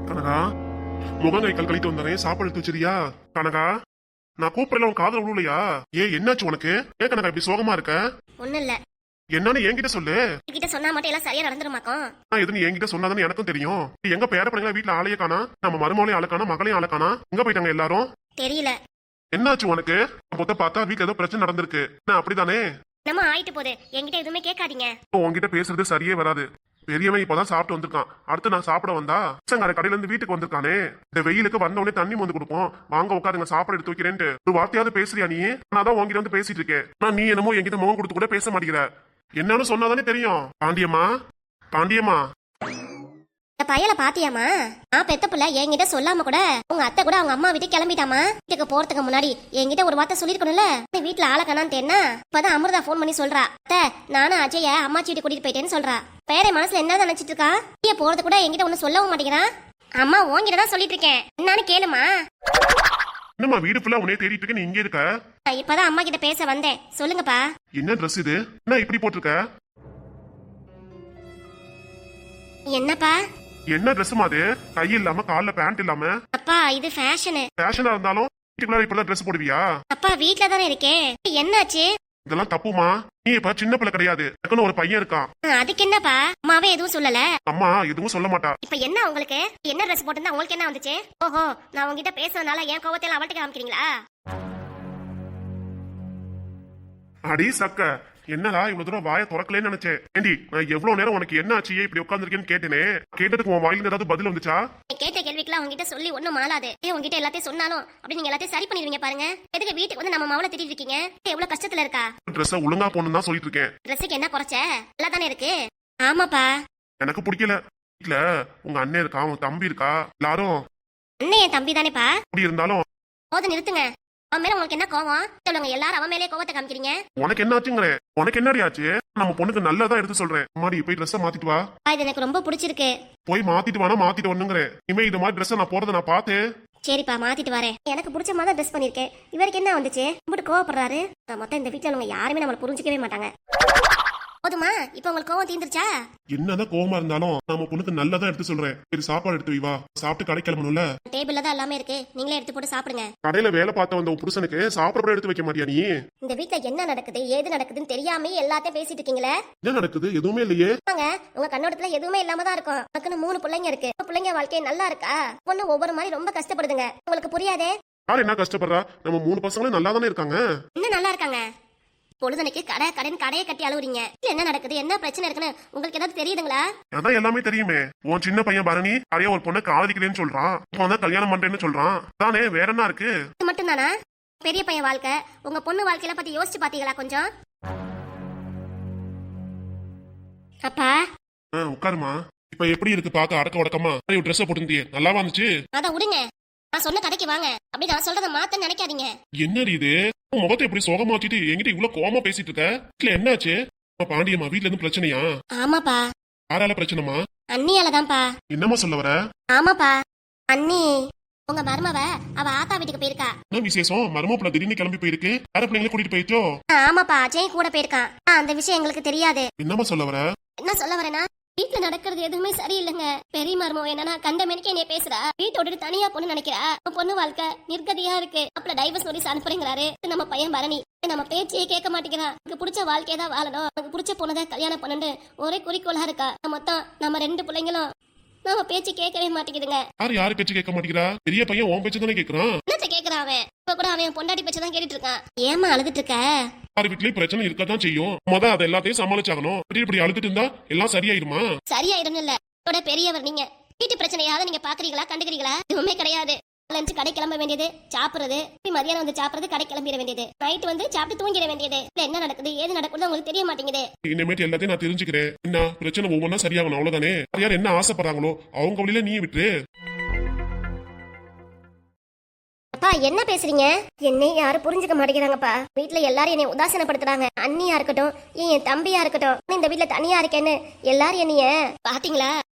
கனகா, முகங்கை கல் கழித்து வந்தனே, சாப்பாடு எடுத்து வச்சிருக்கியா? கனகா, நான் கூப்பிடல, உன் காதுல விழுலையா? என்னாச்சு உனக்கு? ஏன் கனகா இப்படி சோகமா இருக்க? ஒண்ணு இல்ல. என்னன்னு என்கிட்ட சொல்லு. என்கிட்ட சொன்னா மட்டும் எல்லாம் சரியா நடந்துருமாக்கும். எதுன்னு என்கிட்ட சொன்னாதானே எனக்கும் தெரியும். எங்க பேர பிள்ளைங்க வீட்டுல ஆளையே காணா, நம்ம மருமகளையும் ஆள காணா, மகளையும் ஆள காணா. எங்க போயிட்டாங்க எல்லாரும்? தெரியல. என்னாச்சு உனக்கு? மொத்த பார்த்தா வீட்டுல ஏதோ பிரச்சனை நடந்திருக்கு. நான் அப்படிதானே? நம்ம ஆயிட்டு போகுது. என்கிட்ட எதுவுமே கேட்காதீங்க. உன்கிட்ட பேசுறது சரியே வராது. பெரியவன் இப்பதான் சாப்பிட்டு வந்திருக்கான். அடுத்து நான் சாப்பிட வந்தா பசங்கார கடையில இருந்து வீட்டுக்கு வந்திருக்கானே. இந்த வெயிலுக்கு வந்த உடனே தண்ணி வந்து கொடுப்போம், வாங்க உட்காருங்க சாப்பாடு எடுத்து வைக்கிறேன்ட்டு ஒரு வார்த்தையாவது பேசுறியா நீ? நான் தான் உங்ககிட்ட வந்து பேசிட்டு இருக்கேன். நான் நீ என்னமோ என்கிட்ட முகம் கொடுத்து கூட பேச மாட்டேங்கிற. என்னன்னு சொன்னாதானே தெரியும். பாண்டியம்மா, பாண்டியம்மா, இந்த பையல பாத்தியாமா? நான் பெத்த புள்ள என்கிட்ட சொல்லாம கூட உங்க அத்தை கூட அவங்க அம்மா வீட்டுக்கு கிளம்பிட்டாமா. வீட்டுக்கு போறதுக்கு முன்னாடி என்கிட்ட ஒரு வார்த்தை சொல்லிருக்கணும்ல. வீட்டுல ஆள காணான்னு என்ன? இப்பதான் அமிர்தா போன் பண்ணி சொல்றா, அத்தை நானும் அஜய அம்மாச்சி வீட்டு கூட்டிட்டு போயிட்டேன்னு சொல்றா. பேரை மனசுல என்ன நினைச்சிட்டு இருக்கா? வெளியே போறது கூட என்கிட்ட ஒண்ணு சொல்லவும் மாட்டேங்கிறான். அம்மா உன்கிட்ட தான் சொல்லிட்டு இருக்கேன், என்னன்னு கேளுமா. என்னம்மா வீடு ஃபுல்லா உன்னைய தேடிட்டு இருக்க, நீ இங்க இருக்க? இப்பதான் அம்மா கிட்ட பேச வந்தேன். சொல்லுங்கப்பா. என்ன ட்ரெஸ் இது? என்ன இப்படி போட்டிருக்க? என்னப்பா? என்ன ட்ரெஸ் அது? கை இல்லாம கால்ல பேண்ட் இல்லாம? அப்பா இது ஃபேஷனு. ஃபேஷனா இருந்தாலும் வீட்டுக்குள்ள இப்பதான் ட்ரெஸ் போடுவியா? அப்பா வீட்ல தானே இருக்கேன். என்னாச்சு? இதெல்லாம் தப்புமா. நீ இப்ப சின்ன பிள்ளை கிடையாது, எனக்குன்னு ஒரு பையன் இருக்கான். அதுக்கு என்னப்பா? அம்மாவே எதுவும் சொல்லல. அம்மா எதுவும் சொல்ல மாட்டா. இப்ப என்ன உங்களுக்கு? என்ன ட்ரெஸ் போட்டிருந்தா உங்களுக்கு என்ன வந்துச்சு? ஓஹோ, நான் உங்ககிட்ட பேசுறதுனால என் கோவத்தை அவள்கிட்ட காமிக்கிறீங்களா? அடி சக்க, என்னடா இவ்வளவு தூரம் வாயை திறக்கலன்னு நினைச்சேன். ஏண்டி நான் எவ்வளவு நேரம் உனக்கு என்ன ஆச்சு இப்படி உட்காந்துருக்கேன்னு கேட்டேனே. கேட்டதுக்கு உன் வாயில ஏதாவது பதில் வந்துச்சா? கேட்ட கேள்விக்கெல்லாம் உங்ககிட்ட சொல்லி ஒண்ணும் மாளாது. உங்ககிட்ட எல்லாத்தையும் சொன்னாலும் அப்படி நீங்க எல்லாத்தையும் சரி பண்ணிடுவீங்க பாருங்க. எதுக்கு வீட்டுக்கு வந்து நம்ம மவளை திட்டிட்டு இருக்கீங்க? எவ்வளவு கஷ்டத்துல இருக்கா? ட்ரெஸ் ஒழுங்கா போடணும் தான் சொல்லிட்டு இருக்கேன். ட்ரெஸ்ஸுக்கு என்ன குறைச்ச? நல்லா தானே இருக்கு. ஆமாப்பா. எனக்கு பிடிக்கல. வீட்டுல உங்க அண்ணன் இருக்கா, உங்க தம்பி இருக்கா, எல்லாரும். அண்ணன் என் தம்பி தானேப்பா. அப்படி இருந்தாலும் போத நிறுத்துங்க. அவன் மேல உங்களுக்கு என்ன கோவம்? சொல்லுங்க, எல்லாரும் அவன் மேலே கோவத்தை காமிக்கிறீங்க. உனக்கு என்ன ஆச்சுங்கிற? உனக்கு என்னடி ஆச்சு? நம்ம பொண்ணுக்கு நல்லதா எடுத்து சொல்றேன். மாடி போய் ட்ரெஸ் மாத்திட்டு வா. இது எனக்கு ரொம்ப பிடிச்சிருக்கு. போய் மாத்திட்டு வானா மாத்திட்டு வரணுங்கிறேன். இனிமே இது மாதிரி ட்ரெஸ் நான் போறதை நான் பார்த்தேன். சரிப்பா மாத்திட்டு வரேன். எனக்கு பிடிச்ச மாதிரி ட்ரெஸ் பண்ணிருக்கேன். இவருக்கு என்ன வந்துச்சு? இப்படி கோவப்படுறாரு. மொத்தம் இந்த வீட்டுல அவங்க யாருமே நம்மள புரிஞ்சுக்கவே மாட்டாங்க. போதுமா? இப்ப உங்களுக்கு கோவம் தீந்துருச்சா? என்னதான் கோவமா இருந்தாலும் நம்ம பொண்ணுக்கு நல்லதா எடுத்து சொல்றேன். சரி சாப்பாடு எடுத்து வா, சாப்பிட்டு கடை கிளம்பணும்ல. டேபிள்ல தான் எல்லாமே இருக்கு, நீங்களே எடுத்து போட்டு சாப்பிடுங்க. கடையில வேலை பார்த்த வந்த புருஷனுக்கு சாப்பிட கூட எடுத்து வைக்க மாட்டியா நீ? இந்த வீட்டுல என்ன நடக்குது ஏது நடக்குதுன்னு தெரியாம எல்லாத்தையும் பேசிட்டு இருக்கீங்களே. என்ன நடக்குது? எதுவுமே இல்லையே. உங்க கண்ணோட்டத்துல எதுவுமே இல்லாம தான் இருக்கும். உனக்குன்னு 3 பிள்ளைங்க இருக்கு. பிள்ளைங்க வாழ்க்கை நல்லா இருக்கா? பொண்ணு ஒவ்வொரு மாதிரி ரொம்ப கஷ்டப்படுதுங்க. உங்களுக்கு புரியாதே. யார் என்ன கஷ்டப்படுறா? நம்ம 3 பசங்களும் நல்லா தானே இருக்காங்க. என்ன நல்லா இருக்காங்க? பொழுதனைக்கு கடையை கட்டி அழுவுறீங்க. என்ன நடக்குது, என்ன பிரச்சனை இருக்குன்னு உங்களுக்கு ஏதாவது தெரியுதுங்களா? அதான் எல்லாமே தெரியுமே. உன் சின்ன பையன் பரணி நிறைய ஒரு பொண்ணை காதலிக்கிறேன்னு சொல்றான். இப்போ கல்யாணம் பண்றேன்னு சொல்றான். தானே வேற என்ன இருக்கு? இது மட்டும் தானா? பெரிய பையன் வாழ்க்கை, உங்க பொண்ணு வாழ்க்கையில பத்தி யோசிச்சு பாத்தீங்களா கொஞ்சம்? அப்பா உட்காருமா. இப்ப எப்படி இருக்கு பாக்க அடக்க உடக்கமா? ட்ரெஸ் போட்டுருந்தியே நல்லாவா இருந்துச்சு? அத விடுங்க, நான் சொன்ன கடைக்கு வாங்க. அப்படி நான் சொல்றத மாத்த நினைக்காதீங்க. என்ன இது முகத்தை எப்படி சோகமா வச்சுட்டு என்கிட்ட இவ்வளவு கோவமா பேசிட்டு இருக்க? இல்ல என்னாச்சு? பாண்டியம்மா வீட்டுல இருந்து பிரச்சனையா? ஆமாப்பா. யாரால பிரச்சனைமா? அண்ணியாலதான்ப்பா. என்னமா சொல்ல வர? ஆமாப்பா, அண்ணி உங்க மருமவ அவ ஆத்தா வீட்டுக்கு போயிருக்கா. என்ன விசேஷம்? மருமப்புல திடீர்னு கிளம்பி போயிருக்கு. யார பிள்ளைங்களை கூட்டிட்டு போயிச்சோ? ஆமாப்பா, அஜய் கூட போயிருக்கான். அந்த விஷயம் எங்களுக்கு தெரியாது. என்னமா சொல்ல வர? என்ன சொல்ல வரேன்னா, வீட்டுல நடக்கிறது எதுவுமே சரியில்லைங்க. பெரிய மருமவ என்னன்னா கண்ட மெனிக்க என்னைய பேசுறா. வீட்டை விட்டு தனியா பொண்ணு நினைக்கிறா. பொண்ணு வாழ்க்கை நிர்கதியா இருக்கு. அப்பல டைவர்ஸ் நோட்டீஸ் அனுப்புறேங்கிறாரு. நம்ம பையன் பரணி நம்ம பேச்சையே கேட்க மாட்டேங்கிறான். எனக்கு பிடிச்ச வாழ்க்கையை தான் வாழணும், எனக்கு பிடிச்ச பொண்ணுதான் கல்யாணம் பண்ணு ஒரே குறிக்கோளா இருக்கா. மொத்தம் நம்ம 2 பிள்ளைங்களும் நம்ம பேச்சு கேட்கவே மாட்டேங்குதுங்க. யாரு பேச்சு கேட்க மாட்டேங்கிறா? பெரிய பையன் உன் பேச்சு தானே கேட்கறான். என்னத்த கேட்கறான் அவன்? இப்ப கூட அவன் பொண்டாட்டி பேச்சு தான் கேட்டுட்டு இருக்கான். ஏமா அழுதுட்டு இருக்க? யார் வீட்லயும் பிரச்சனை இருக்கதான் செய்யும். அதை எல்லாத்தையும் சமாளிச்சாகணும். இப்படி அழுதுட்டு இருந்தா எல்லாம் சரியாயிருமா? சரியாயிரும் இல்ல. பெரியவர் நீங்க வீட்டு பிரச்சனையாவது நீங்க பாக்குறீங்களா, கண்டுக்கிறீங்களா? எதுவுமே கிடையாது. லஞ்ச் கடை கிளம்ப வேண்டியது, சாப்பிடுறது, மதியானம் வந்து சாப்பிடுறது, கடை கிளம்பிட வேண்டியது, நைட் வந்து சாப்பிட்டு தூங்கிட வேண்டியது. என்ன நடக்குது ஏது நடக்குது உங்களுக்கு தெரிய மாட்டேங்குது. இனிமேட்டு எல்லாத்தையும் நான் தெரிஞ்சுக்கிறேன். என்ன பிரச்சனை ஒவ்வொன்னா சரியாகணும், அவ்வளவுதானே. யார் என்ன ஆசைப்படுறாங்களோ அவங்க வழியில நீ விட்டு. அப்பா என்ன பேசுறீங்க? என்னை யாரும் புரிஞ்சுக்க மாட்டேங்கிறாங்கப்பா. வீட்டுல எல்லாரும் என்னை உதாசனப்படுத்துறாங்க. அண்ணியா இருக்கட்டும், என் தம்பியா இருக்கட்டும், இந்த வீட்டுல தனியா இருக்கேன்னு எல்லாரும் என்னைய பாத்தீங்களா?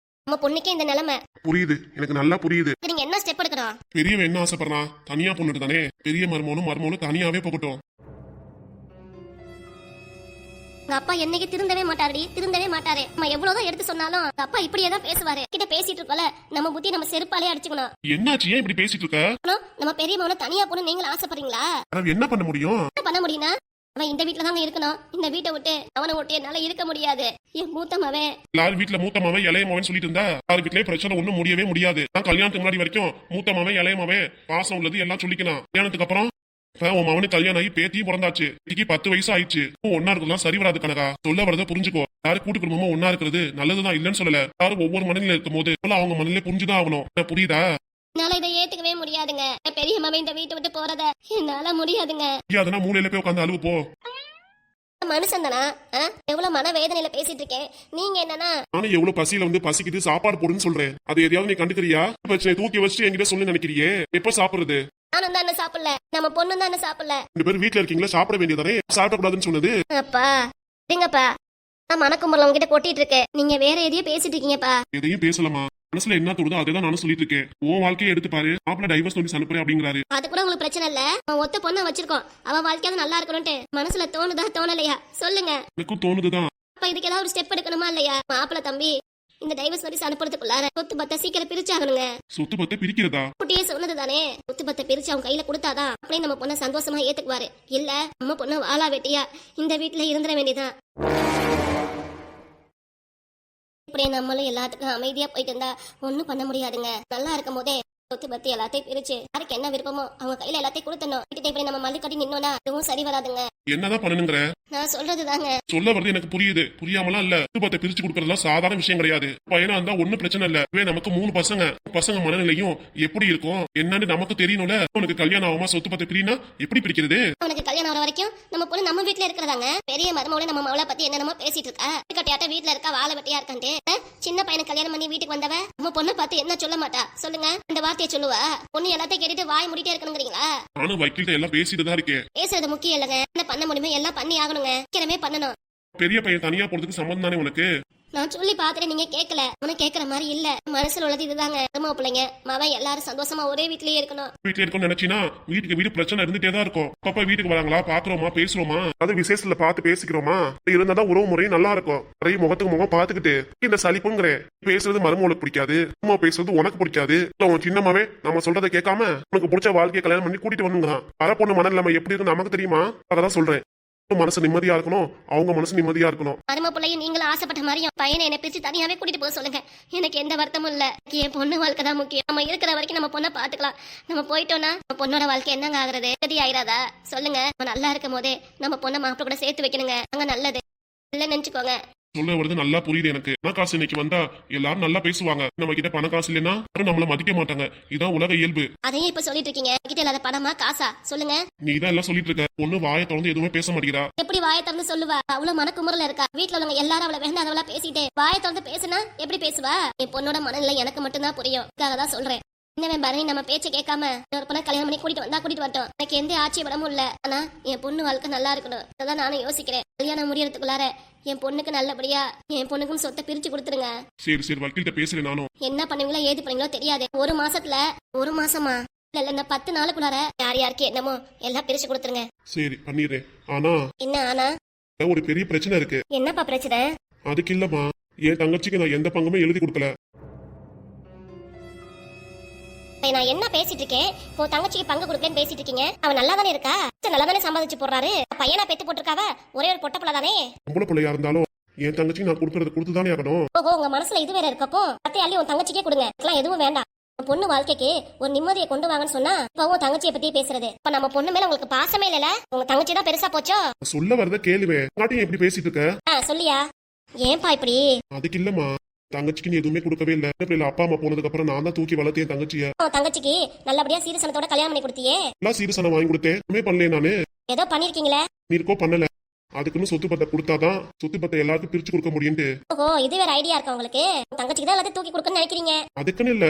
நம்ம பொண்ணுக்கே இந்த நிலைமை. புரியுது, எனக்கு நல்லா புரியுது. நீங்க என்ன ஸ்டெப் எடுக்கணும்? பெரியவன் என்ன ஆசைப்படுறான்? தனியா பொண்ணுட்டு தானே. பெரிய மருமகனும் தனியாவே போகட்டும். உங்க அப்பா என்னைக்கு திருந்தவே மாட்டாருடி, திருந்தவே மாட்டாரு. நம்ம எவ்வளவுதான் எடுத்து சொன்னாலும் உங்க அப்பா இப்படியே தான் பேசுவாரு. கிட்ட பேசிட்டு இருக்கோல, நம்ம புத்தி நம்ம செருப்பாலே அடிச்சுக்கணும். என்னாச்சு, ஏன் இப்படி பேசிட்டு இருக்க? நம்ம பெரிய மகனை தனியா போன நீங்களும் ஆசைப்படுறீங்களா? அதாவது என்ன பண்ண முடியும்? என்ன பண்ண முடியும்னா, அவன் இந்த வீட்டுல தாங்க இருக்கணும். இந்த வீட்டை விட்டு அவனை விட்டு என்னால இருக்க முடியாது. என் மூத்த மவன் எல்லாரும் வீட்டுல மூத்த மவன் இளைய மவன் சொல்லிட்டு இருந்தா யாரு வீட்லயே பிரச்சனை ஒண்ணும் முடியவே முடியாது. நான் கல்யாணத்துக்கு முன்னாடி வரைக்கும் மூத்த மவன் இளைய மவன் பாசம் உள்ளது எல்லாம் சொல்லிக்கலாம். கல்யாணத்துக்கு அப்புறம் உன் மவனுக்கு கல்யாணம் ஆகி பேத்தியும் பிறந்தாச்சு. இன்னைக்கு 10 வயசு ஆயிடுச்சு. ஒன்னா இருக்கலாம் சரி வராது கனகா. சொல்ல வரத புரிஞ்சுக்கோ. யாரு கூட்டு குடும்பமும் ஒன்னா இருக்கிறது நல்லதுதான், இல்லன்னு சொல்லல. யாரும் ஒவ்வொரு மனநிலையில இருக்கும் போது அவங்க மனநிலை புரிஞ்சுதான் ஆகணும். புரியுதா? என்னால இதை ஏத்துக்கவே முடியாதுங்க. பெரிய மவன் இந்த வீட்டை விட்டு போறத என்னால முடியாதுங்க. அதனா மூலையில போய் உட்காந்து அழுவு போ. மனுஷன் தானா? எவ்வளவு மன வேதனையில பேசிட்டு இருக்கேன். நீங்க என்னன்னா நானும் எவ்வளவு பசியில வந்து பசிக்குது சாப்பாடு போடுன்னு சொல்றேன். அது எதையாவது நீ கண்டுக்கிறியா? பிரச்சனை தூக்கி வச்சு என்கிட்ட சொல்லு நினைக்கிறியே. எப்ப சாப்பிடுறது? நானும் தான் சாப்பிடல, நம்ம பொண்ணு தான் சாப்பிடல. 2 பேரும் வீட்டுல இருக்கீங்களா, சாப்பிட வேண்டியதானே. சாப்பிட கூடாதுன்னு சொன்னது அப்பா இருங்கப்பா. நான் மனக்கும்பல உங்ககிட்ட கொட்டிட்டு இருக்கேன். நீங்க வேற எதையும் பேசிட்டு இருக்கீங்கப்பா. எதையும் பேசலாமா? மனசுல என்ன தோடுதோ அதை தான் நானும் சொல்லிட்டு இருக்கேன். உன் வாழ்க்கையை எடுத்து பாரு. மாப்பிள்ள டைவர்ஸ் நோட்டீஸ் அனுப்புறேன் அப்படிங்கிறாரு. அது கூட உங்களுக்கு பிரச்சனை இல்ல. அவன் ஒத்த பொண்ணை வச்சிருக்கோம். அவ வாழ்க்கையாவது நல்லா இருக்கணும்ட்டு மனசுல தோணுதா தோணலையா சொல்லுங்க. எனக்கும் தோணுதுதான். அப்ப இதுக்கு ஏதாவது ஒரு ஸ்டெப் எடுக்கணுமா இல்லையா? மாப்பிள்ள தம்பி இந்த டைவர்ஸ் நோட்டீஸ் அனுப்புறதுக்குள்ளார சொத்து பத்த சீக்கிரம் பிரிச்சாகணுங்க. சொத்து பத்த பிரிக்கிறதா? குட்டியே சொன்னது தானே. சொத்து பத்த பிரிச்சு அவங்க கையில கொடுத்தாதான் அப்படியே நம்ம பொண்ணை சந்தோஷமா ஏத்துக்குவாரு. இல்ல நம்ம பொண்ணு வாழா வெட்டியா இந்த வீட்டுல இருந்துட வேண்டியதான். இப்படியே நம்மளும் எல்லாத்துக்கும் அமைதியா போயிட்டு இருந்தா ஒண்ணும் பண்ண முடியாதுங்க. நல்லா இருக்கும் போதே சொத்து பத்தி எல்லாத்தையும் பிரிச்சு யாருக்கு என்ன விருப்பமோ அவங்க கையில எல்லாத்தையும் கொடுத்தணும். விட்டுட்டு இப்படி நம்ம மல்லு கட்டி நின்னோம்னா அதுவும் சரி வராதுங்க. என்னதான் பண்ணணுங்கிற? நான் சொல்றதுதாங்க. சொல்ல வருது எனக்கு புரியுது. புரியாமலாம் இல்ல. சொத்து பத்த பிரிச்சு கொடுக்கறதுலாம் சாதாரண விஷயம் கிடையாது. பையனா இருந்தா ஒண்ணும் பிரச்சனை இல்ல. நமக்கு 3 பசங்க மனநிலையும் எப்படி இருக்கும் என்னன்னு நமக்கு தெரியணும்ல. உனக்கு கல்யாணம் ஆகாம சொத்து பத்த பிரினா எப்படி பிரிக்கிறது? உனக்கு கல்யாணம் ஆகிற வரைக்கும் நம்ம பொண்ணு நம்ம வீட்டுல இருக்கிறதாங்க. பெரிய மருமகளை நம்ம மவளை பத்தி என்னென்னமோ பேசிட்டு இருக்கா. கட்டியாட்ட வீட்டுல இருக்கா, வாழ வெட்டியா இருக்கான்ட்டு. சின்ன பையனை கல்யாணம் பண்ணி வீட்டுக்கு வந்தவ நம்ம பொண்ணை பார்த்து என்ன சொல்ல மாட்டா சொல்லுங்க? இந்த வார்த்தையை சொல்லுவா. பொண்ணு எல்லாத்தையும் கேட்டுட்டு வாய் முடிட்டே இருக்கணுங்கிறீங்களா? நானும் வக்கீல்கிட்ட எல்லாம் பேசிட்டு தான் இருக்கேன். பேசுறது முக்கியம் இல்லங்க. என்ன பண்ண முடியுமோ எல்லாம் பண்ணி ஆகணுங்க. சீக்கிரமே பண்ணணும். பெரிய பையன் தனியா போறதுக்கு சம்மந்தம் தானே உனக்கு? நான் சொல்லி பாத்துட்டு நீங்க கேட்கல. உனக்கு கேட்கற மாதிரி இல்ல. மனசுல உள்ளது இதுதாங்க. அம்மா பிள்ளைங்க மவன் எல்லாரும் சந்தோஷமா ஒரே வீட்லயே இருக்கணும். வீட்டுல இருக்கணும்னு நினைச்சினா வீட்டுக்கு வீடு பிரச்சனை இருந்துட்டே தான் இருக்கும். அப்பா வீட்டுக்கு வராங்களா, பாக்குறோமா, பேசுறோமா, அது விசேஷத்துல பார்த்து பேசிக்கிறோமா, இருந்தாதான் உறவு முறையும் நல்லா இருக்கும். நிறைய முகத்துக்கு முகம் பாத்துக்கிட்டு இந்த சலிப்புங்கிறேன். பேசுறது மருமகளுக்கு பிடிக்காது, அம்மா பேசுறது உனக்கு பிடிக்காது. உன் சின்னமாவே நம்ம சொல்றதை கேட்காம உனக்கு பிடிச்ச வாழ்க்கையை கல்யாணம் பண்ணி கூட்டிட்டு வந்துங்கிறான். வர பொண்ணு மனநிலைமை எப்படி இருக்கு நமக்கு தெரியுமா? அதான் சொல்றேன். மனசு நிம்மதியா இருக்கணும், அவங்க மனசு நிம்மதியா இருக்கணும். மரும பிள்ளையும் நீங்களும் ஆசைப்பட்ட மாதிரியும் பையனை என்ன பிரிச்சு தனியாவே கூட்டிட்டு போக சொல்லுங்க. எனக்கு எந்த வருத்தமும் இல்ல. என் பொண்ணு வாழ்க்கை தான் முக்கியம். நம்ம இருக்கிற வரைக்கும் நம்ம பொண்ணை பாத்துக்கலாம். நம்ம போயிட்டோம்னா நம்ம பொண்ணோட வாழ்க்கை என்னங்க ஆகுறது? கதி ஆயிராதா சொல்லுங்க? நம்ம நல்லா இருக்கும் போதே நம்ம பொண்ணை மாப்பிள்ள கூட சேர்த்து வைக்கணுங்க. அங்க நல்லது இல்ல நினைச்சுக்கோங்க. சொல்ல வருது நல்லா புரியுது எனக்கு. பண காசு இன்னைக்கு வந்தா எல்லாரும் நல்லா பேசுவாங்க. நம்ம கிட்ட பண காசு இல்லைன்னா நம்மள மதிக்க மாட்டாங்க. இதான் உலக இயல்பு. அதையும் இப்ப சொல்லிட்டு இருக்கீங்க. கிட்ட இல்லாத பணமா காசா சொல்லுங்க? நீ தான் எல்லாம் சொல்லிட்டு இருக்க. பொண்ணு வாயை திறந்து எதுவுமே பேச மாட்டேங்கிறா. எப்படி வாயை திறந்து சொல்லுவா? அவ்வளவு மனக்குமுறல இருக்கா. வீட்டுல உள்ளவங்க எல்லாரும் அவளை வேண்டாதவளா பேசிட்டு வாயை திறந்து பேசுனா எப்படி பேசுவா? என் பொண்ணோட மனநிலை எனக்கு மட்டும்தான் புரியும். அதுக்காக தான் சொல்றேன். இன்னவே பரணி நம்ம பேச்சை கேட்காம ஒரு பொண்ணை கல்யாணம் பண்ணி கூட்டிட்டு வரட்டும். எனக்கு எந்த ஆட்சேபனமும் இல்ல. ஆனா என் பொண்ணு வாழ்க்கை நல்லா இருக்கணும். அதான் நானும் யோசிக்கிறேன். கல்யாணம் முடியறதுக்குள்ளார என் பொண்ணுக்கு நல்லபடியா என் பொண்ணுக்கும் சொத்தை பிரிச்சு கொடுத்துருங்க. சரி சரி வக்கீல்கிட்ட பேசுறேன் நானும். என்ன பண்ணுவீங்களோ ஏது பண்ணீங்களோ தெரியாது. 1 மாசத்துல 1 மாசமா இல்ல இந்த 10 நாளுக்குள்ளார யார் யாருக்கு என்னமோ எல்லாம் பிரிச்சு கொடுத்துருங்க. சரி பண்ணிடுறேன். ஆனா என்ன ஆனா? ஒரு பெரிய பிரச்சனை இருக்கு. என்னப்பா பிரச்சனை? அதுக்கு இல்லம்மா, என் தங்கச்சிக்கு நான் எந்த பங்குமே எழுதி கொடுக்கல. நான் என்ன பேசிட்டு இருக்கேன்? இப்போ தங்கச்சிக்கு பங்கு கொடுக்கலன்னு பேசிட்டு இருக்கீங்க. அவன் நல்லா தானே இருக்கா? நல்லா தானே சம்பாதிச்சு போடுறாரு. பையனா பெத்து போட்டிருக்காவ. ஒரே ஒரு பொட்ட பிள்ளை தானே. பொம்பளை பிள்ளையா இருந்தாலும் என் தங்கச்சிக்கு நான் கொடுக்கறது கொடுத்துதானே ஆகணும். ஓஹோ, உங்க மனசுல இது வேற இருக்கப்போ அத்தை அள்ளி உன் தங்கச்சிக்கே கொடுங்க. இதெல்லாம் எதுவும் வேண்டாம். பொண்ணு வாழ்க்கைக்கு ஒரு நிம்மதியை கொண்டு வாங்கன்னு சொன்னா இப்ப உன் தங்கச்சியை பத்தி பேசுறது. இப்ப நம்ம பொண்ணு மேல உங்களுக்கு பாசமே இல்லல. உங்க தங்கச்சி தான் பெருசா போச்சோ? சொல்ல வரத கேளுவே. நாட்டியும் எப்படி பேசிட்டு இருக்க? சொல்லியா? ஏன்பா இப்படி? அதுக்கு இல்லம்மா, தங்கச்சிக்கு நீ எதுவுமே கொடுக்கவே இல்ல. அப்பா அம்மா போனதுக்கு அப்புறம் நான் தான் தூக்கி வளர்த்தேன் தங்கச்சிய. தங்கச்சிக்கு நல்லபடியா சீரசனத்தோட கல்யாணம் பண்ணி கொடுத்தியே. எல்லாம் சீரசனம் வாங்கி கொடுத்தேன். பண்ணல நானு. ஏதோ பண்ணிருக்கீங்களே. நீ இருக்கோ பண்ணல. அதுக்குன்னு சொத்து பத்தை கொடுத்தாதான் சொத்து பத்தை எல்லாருக்கும் பிரிச்சு கொடுக்க முடியும்ட்டு. ஓஹோ, இது வேற ஐடியா இருக்கா உங்களுக்கு? தங்கச்சிக்கு தான் எல்லாத்தையும் தூக்கி கொடுக்கணும்னு நினைக்கிறீங்க. அதுக்குன்னு இல்ல,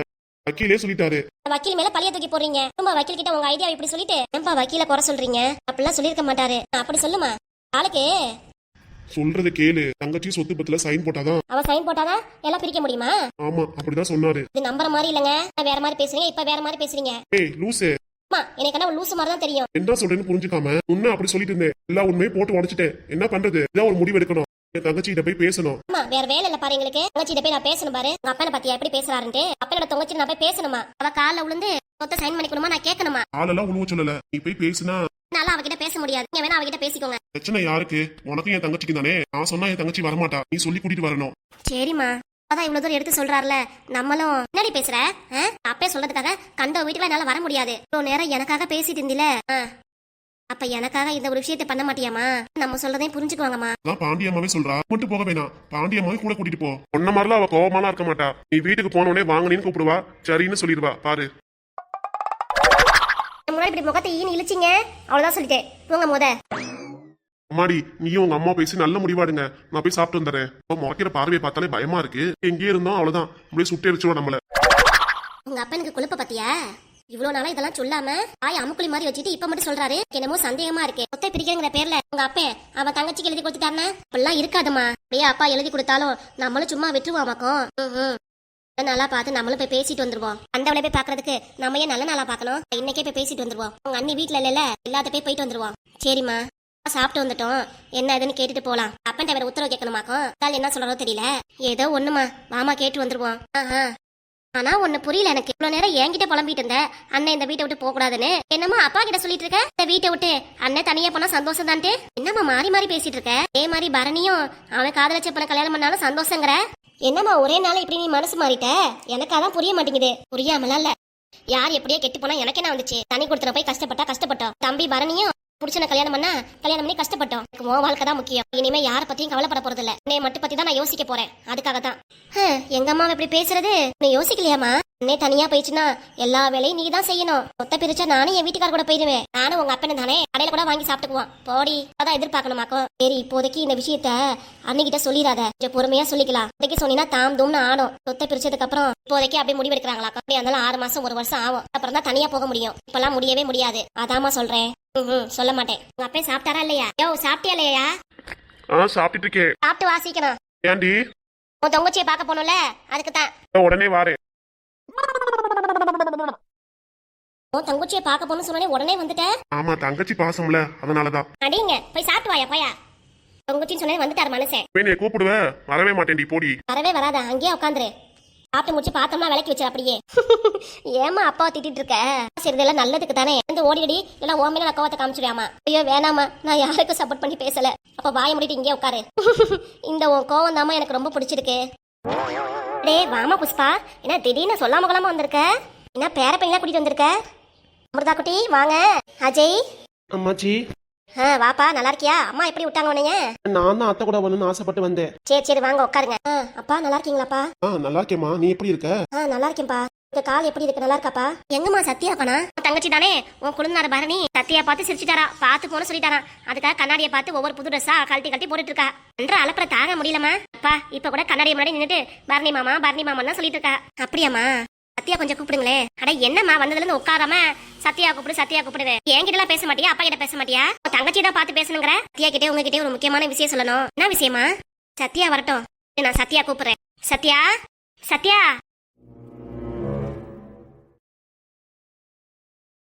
வக்கீலே சொல்லிட்டாரு. வக்கீல் மேல பழிய தூக்கி போறீங்க. ரொம்ப வக்கீல் கிட்ட உங்க ஐடியா இப்படி சொல்லிட்டு ஏன்பா வக்கீல குறை சொல்றீங்க? அப்படிலாம் சொல்லிருக்க மாட்டாரு. அப்படி சொல்லுமா ஆளுக்கு. சொல்றது கேளு. தங்கச்சி சொத்து பத்துல சைன் போட்டாதான். அவ சைன் போட்டாதான் எல்லாம் பிரிக்க முடியுமா? ஆமா அப்படிதான் சொன்னாரு. இது நம்புற மாதிரி இல்லங்க. வேற மாதிரி பேசுறீங்க. இப்ப வேற மாதிரி பேசுறீங்க. ஏய் லூசு. எனக்கு என்ன லூசு மாதிரி தான் தெரியும். என்ன சொல்றேன்னு புரிஞ்சுக்காம உன்ன அப்படி சொல்லிட்டு இருந்தேன். எல்லா உண்மையை போட்டு உடைச்சிட்டேன். என்ன பண்றது? இதான் ஒரு முடிவு எடுக்கணும். என் தங்கச்சிகிட்ட போய் பேசணும். அம்மா வேற வேலை இல்ல பாரு எங்களுக்கு. தங்கச்சிட்ட போய் நான் பேசணும் பாரு. உங்க அப்பனை பத்தி எப்படி பேசுறாருன்ட்டு. அப்பனோட தங்கச்சி நான் போய் பேசணுமா? அவ கால்ல விழுந்து சொத்தை சைன் பண்ணிக்கணுமா? நான் கேட்கணுமா? ஆளெல்லாம் உழுவ சொல்லல. நீ போய் பேசுனா என்னால அவகிட்ட பேச முடியாது. நீங்க வேணா அவகிட்ட பேசிக்கோங்க. பிரச்சனை யாருக்கு? உனக்கும் என் தங்கச்சிக்கு தானே. நான் சொன்னா என் தங்கச்சி வரமாட்டா. நீ சொல்லி கூட்டிட்டு வரணும். சரிம்மா. அதான் இவ்வளவு தூரம் எடுத்து சொல்றாருல, நம்மளும் என்னடி பேசுற? அப்பே சொல்றதுக்காக கண்ட வீட்டுல என்னால வர முடியாது. இவ்வளவு நேரம் எனக்காக பேசிட்டு இருந்தில, அப்ப எனக்காக இந்த ஒரு விஷயத்தை பண்ண மாட்டியாமா? நம்ம சொல்றதையும் புரிஞ்சுக்குவாங்கம்மா. அதான் பாண்டியம்மாவே சொல்றா. மட்டும் போக வேணாம். பாண்டியம்மாவே கூட கூட்டிட்டு போ. ஒன்ன மாதிரிலாம் அவ கோவமாலாம் இருக்க மாட்டா. நீ வீட்டுக்கு போனோடனே வாங்கன்னு கூப்பிடுவா. சரின்னு சொல்லிடுவா. பாரு முன்னாடி இப்படி முகத்தை ஈனி இழிச்சிங்க. அவ்வளவுதான் சொல்லிட்டேன். போங்க முத. அம்மாடி நீயும் உங்க அம்மா பேசி நல்ல முடிவாடுங்க. நான் போய் சாப்பிட்டு வந்துடுறேன். முறைக்கிற பார்வையை பார்த்தாலே பயமா இருக்கு. எங்கே இருந்தோம் அவ்வளவுதான். அப்படியே சுட்டு எரிச்சிடும் நம்மள. உங்க அப்பனுக்கு குழப்ப பத்தியா? இவ்வளவு நாளா இதெல்லாம் சொல்லாம ஆய் அமுக்குளி மாதிரி வச்சுட்டு இப்ப மட்டும் சொல்றாரு. என்னமோ சந்தேகமா இருக்கு. சொத்தை பிரிக்கிறங்கிற பேர்ல உங்க அப்பன் அவன் தங்கச்சிக்கு எழுதி கொடுத்துட்டாருன்னா அப்படிலாம் இருக்காதுமா. அப்படியே அப்பா எழுதி கொடுத்தாலும் நம்மளும் சும்மா விட்டுருவாமாக்கும். நல்லா பார்த்து நம்மளும் போய் பேசிட்டு வந்துருவோம். அந்த அவளை போய் பாக்குறதுக்கு நம்ம ஏன் நல்ல நாளா பாக்கணும்? இன்னைக்கே போய் பேசிட்டு வந்துருவோம். உங்க அண்ணி வீட்டுல இல்ல எல்லாத்த போய் போயிட்டு வந்துருவோம். சரிம்மா சாப்பிட்டு வந்துட்டோம். என்ன ஏதுன்னு கேட்டுட்டு போலாம். அப்பன்ட்ட வேற உத்தரவு கேட்கணுமாக்கும். என்ன சொல்றதோ தெரியல. ஏதோ ஒண்ணுமா மாமா கேட்டு வந்துருவோம். ஆனா ஒண்ணு புரியல எனக்கு. இவ்வளவு நேரம் என்கிட்ட புலம்பிட்டு இருந்த அண்ணன் இந்த வீட்டை விட்டு போக கூடாதுன்னு. என்னமா அப்பா கிட்ட சொல்லிட்டு இருக்க? இந்த வீட்டை விட்டு அண்ணன் தனியா போனா சந்தோஷம் தான்ட்டு. என்னமா மாறி மாறி பேசிட்டு இருக்க? அதே மாதிரி பரணியும் அவன் காதலிச்ச பொண்ண கல்யாணம் பண்ணாலும் சந்தோஷங்கிற. என்னம்மா ஒரே நாள் இப்படி நீ மனசு மாறிட்ட? எனக்கு அதான் புரிய மாட்டேங்குது. புரியாமலாம் இல்ல. யார் எப்படியே கெட்டு போனா எனக்கு என்ன வந்துச்சு? தனி கொடுத்துட போய் கஷ்டப்பட்டோம். தம்பி பரணியும் புடிச்சன கல்யாணம் பண்ணி கஷ்டப்பட்டோம். எனக்கு உன் வாழ்க்கை தான் முக்கியம். இனிமே யார பத்தியும் கவலைப்பட போறது இல்ல. என்னை மட்டும் பத்தி தான் நான் யோசிக்க போறேன். அதுக்காக தான். எங்க அம்மா இப்படி பேசுறது நீ யோசிக்கலையாமா? அண்ணே தனியா போயிடுச்சுன்னா எல்லா வேலையும் நீ தான் செய்யணும். சொத்தை பிரிச்சா நானும் என் வீட்டுக்கார கூட போயிருவேன். நானும் உங்க அப்பனு தானே கடையில கூட வாங்கி சாப்பிட்டுக்குவோம். போடி அதான் எதிர்பார்க்கணுமாக்கும். சரி இப்போதைக்கு இந்த விஷயத்த அன்னிக்கிட்ட சொல்லிடாத. கொஞ்சம் பொறுமையா சொல்லிக்கலாம். இப்போதைக்கு சொன்னீங்கன்னா தாம் தூம்னு ஆடும். சொத்தை பிரிச்சதுக்கு அப்புறம் இப்போதைக்கு அப்படியே முடிவெடுக்கிறாங்களா? அப்படியே இருந்தாலும் 6 மாசம் 1 வருஷம் ஆகும். அப்புறம் தான் தனியா போக முடியும். இப்பெல்லாம் முடியவே முடியாது. அதாமா சொல்றேன். சொல்ல மாட்டேன். உங்க அப்பே சாப்பிட்டாரா இல்லையா? யோ சாப்பிட்டியா இல்லையா? சாப்பிட்டுட்டு இருக்கேன். சாப்பிட்டு வாசிக்கணும். ஏண்டி? உன் தங்கச்சியை பார்க்க போகணும்ல, அதுக்கு தான். உடனே வாரேன். உன் தங்கச்சியை பார்க்க போகணும்னு சொன்னே உடனே வந்துட்டேன். ஆமா தங்கச்சி பாசம்ல, அதனாலதான். அடிங்க போய் சாப்பிட்டு வாயா போயா. தங்கச்சின்னு சொன்னே வந்துட்டார் மனுஷன். நீ கூப்பிடுவ வரவே மாட்டேன்டி போடி. வரவே வராத, அங்கேயே உட்காந்துரு. சாப்பிட்டு முடிச்சு பார்த்தோம்னா விலைக்கு வச்சு அப்படியே. ஏமா அப்பாவை திட்டிட்டு இருக்க? சரி இதெல்லாம் நல்லதுக்கு தானே. வந்து ஓடிடி இல்ல ஓமையில நான் கோவத்தை காமிச்சிடுவாமா? ஐயோ வேணாமா, நான் யாருக்கும் சப்போர்ட் பண்ணி பேசல. அப்ப வாய முடிட்டு இங்கே உட்காரு. இந்த உன் கோவம் தாமா எனக்கு ரொம்ப பிடிச்சிருக்கு. டே வாமா புஷ்பா, என்ன திடீர்னு சொல்லாம கொள்ளாம வந்திருக்க? என்ன பேர பையனா கூட்டிட்டு வந்திருக்க? அமிர்தா குட்டி வாங்க. அஜய் அம்மாச்சி. வாப்பா, நல்லா இருக்கியா? அம்மா எப்படி விட்டாங்க உன்னைய? நான் தான் அத்தை கூட வரணும்னு ஆசைப்பட்டு வந்தேன். சரி வாங்க உட்காருங்க. அப்பா நல்லா இருக்கீங்களாப்பா? நல்லா இருக்கேம்மா. நீ எப்படி இருக்க? நல்லா இருக்கேன்ப்பா. கால் எப்படி இருக்கு? நல்லா இருக்காப்பா? எங்கம்மா சத்யா காணா? தங்கச்சி தானே உன் குழந்தைனார் பரணி. சத்யா பார்த்து சிரிச்சுட்டாரா, பார்த்து போன சொல்லிட்டாரா. அதுக்காக கண்ணாடியை பார்த்து ஒவ்வொரு புது ட்ரெஸ்ஸா கழட்டி போட்டுட்டு இருக்கா. என்ற அலப்பற தாங்க முடியலமா. அப்பா இப்ப கூட கண்ணாடியை முன்னாடி நின்னுட்டு பரணி மாமா தான் சொல்லிட்டு இருக்கா. அப்படியாமா? சத்யா கொஞ்சம் கூப்பிடுங்களே. அட என்னம்மா வந்ததுல இருந்து உட்காராம சத்யா கூப்பிடுவேன். என்கிட்ட எல்லாம் பேச மாட்டியா? அப்பா கிட்ட பேச மாட்டியா? தங்கச்சி தான் பார்த்து பேசணுங்கிற. சத்யா கிட்டே உங்ககிட்டே ஒரு முக்கியமான விஷயம் சொல்லணும். என்ன விஷயமா? சத்யா வரட்டும், நான் சத்யா கூப்பிடுறேன். சத்யா